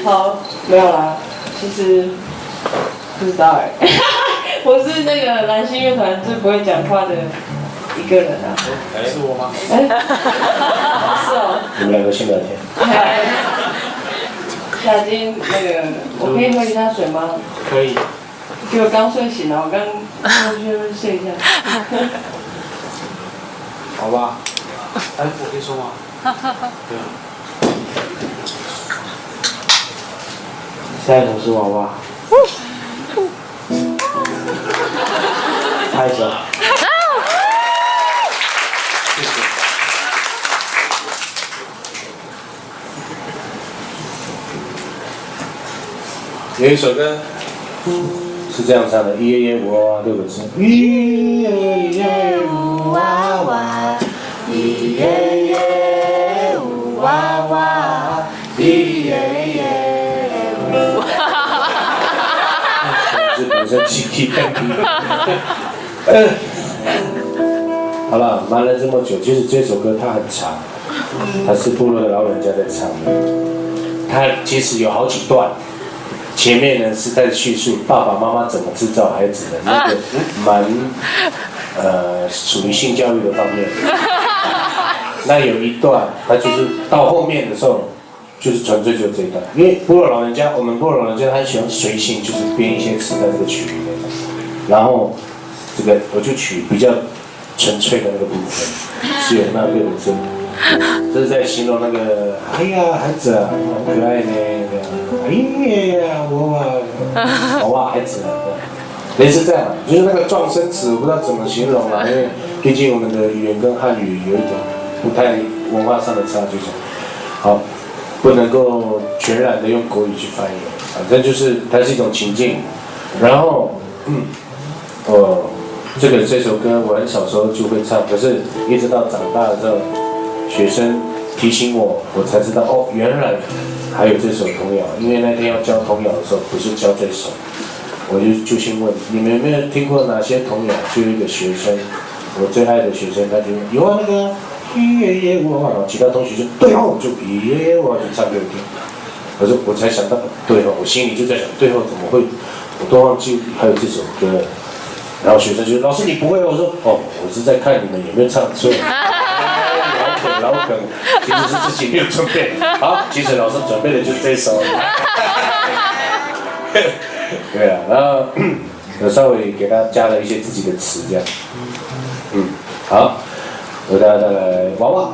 好，没有啦，其实不知道哎，我是那个蓝星乐团最不会讲话的一个人啊。是我吗？是哦。你们两个先聊天。夏金，那个，我可以喝一下水吗？可以。因为我刚睡醒了，我刚去睡一下。好吧。哎，我可以说吗？对啊。下一首是娃娃。拍手。谢谢。有一首歌是这样唱的：一夜夜娃娃6个字。一夜夜娃娃，一夜夜娃娃，一夜夜。是本身气气更低。好了，瞒了这么久，其实这首歌它很长，它是部落的老人家在唱的。它其实有好几段，前面呢是在叙述爸爸妈妈怎么制造孩子的，那个蛮属于性教育的方面。那有一段，它就是到后面的时候。就是纯粹就这一段，因为部落老人家，我们部落老人家他很喜欢随性，就是编一些词在这个曲里面，然后这个我就取比较纯粹的那个部分，只有那6个字，这是在形容那个，哎呀孩子啊，很可爱呢，哎呀娃娃孩子啊，类似这样，就是那个撞声词，我不知道怎么形容啊，因为毕竟我们的语言跟汉语有一点不太文化上的差距，好。不能够全然的用国语去翻译，反正就是它是一种情境。然后，这首歌我很小时候就会唱，可是一直到长大的时候，学生提醒我，我才知道哦，原来还有这首童谣。因为那天要教童谣的时候，不是教这首，我就先问你们有没有听过哪些童谣？就有一个学生，我最爱的学生，他就有啊那个。一夜夜娃娃，其他同学就对哦，就一夜夜娃娃就唱给我听。我才想到，对哦，我心里就在想，对哦，怎么会？我都忘记还有这首歌。然后学生就老师你不会？我说哦，我是在看你们有没有唱错。老梗，其实是自己没有准备。好，其实老师准备的就是这首。对啊，然后有稍微给他加了一些自己的词，这样。好。为大家带来娃娃。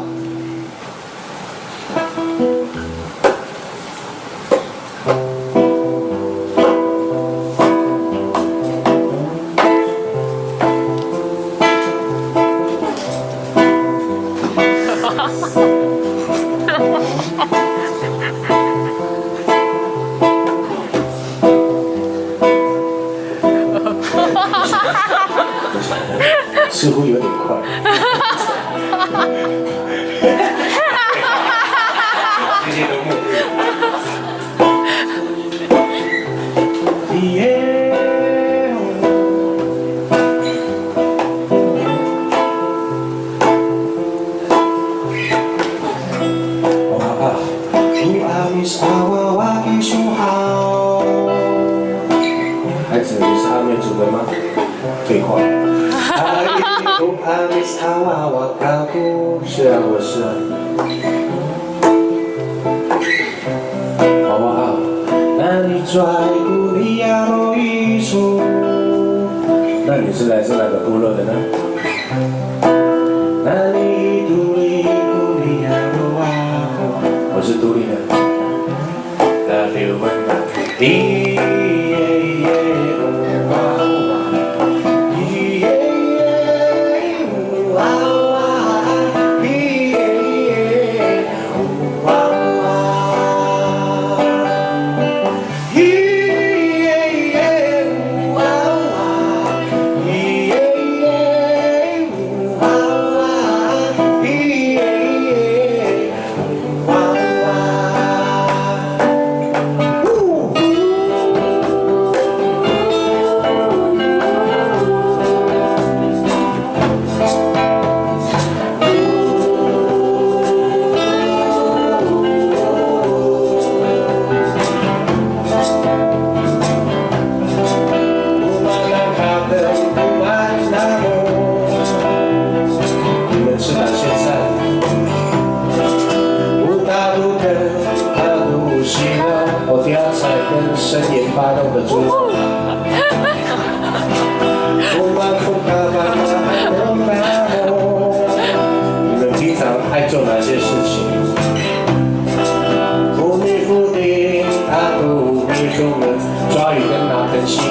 似乎有点快。这些都目孩子，你是阿妹组的吗？废话。是啊，我是啊。娃娃啊，那你拽古里亚罗伊苏，那你是来自哪个部落的呢？那你独立古里亚罗瓦，我是独立的。那刘文啊，生研发弄的猪。你们平常爱做哪些事情？伏地伏地，阿杜你出门抓鱼跟拿根线。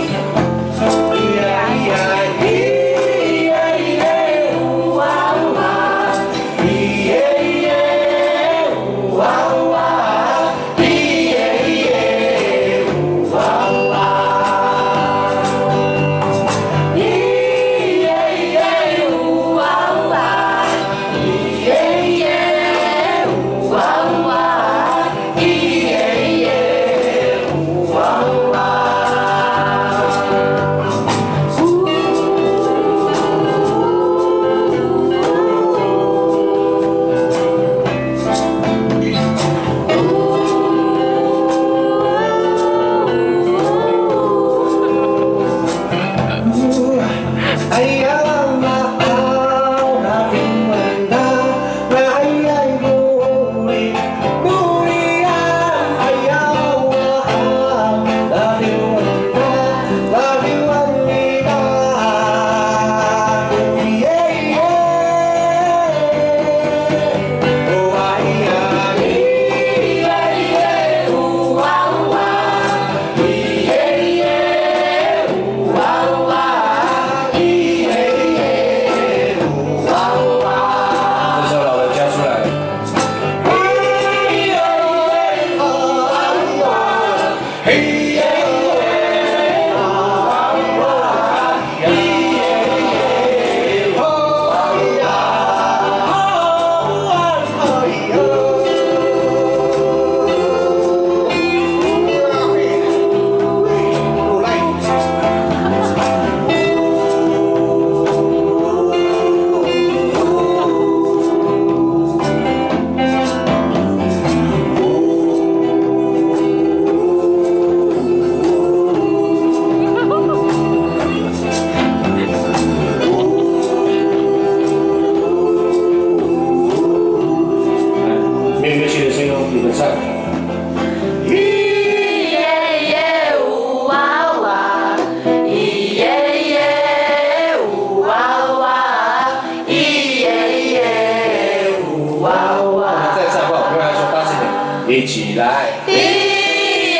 一起来！咿耶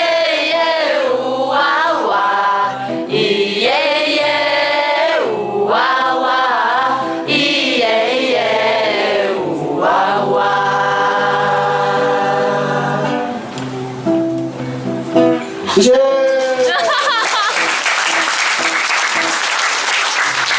耶呜哇哇，咿耶耶呜哇哇，咿耶耶呜哇哇。谢谢。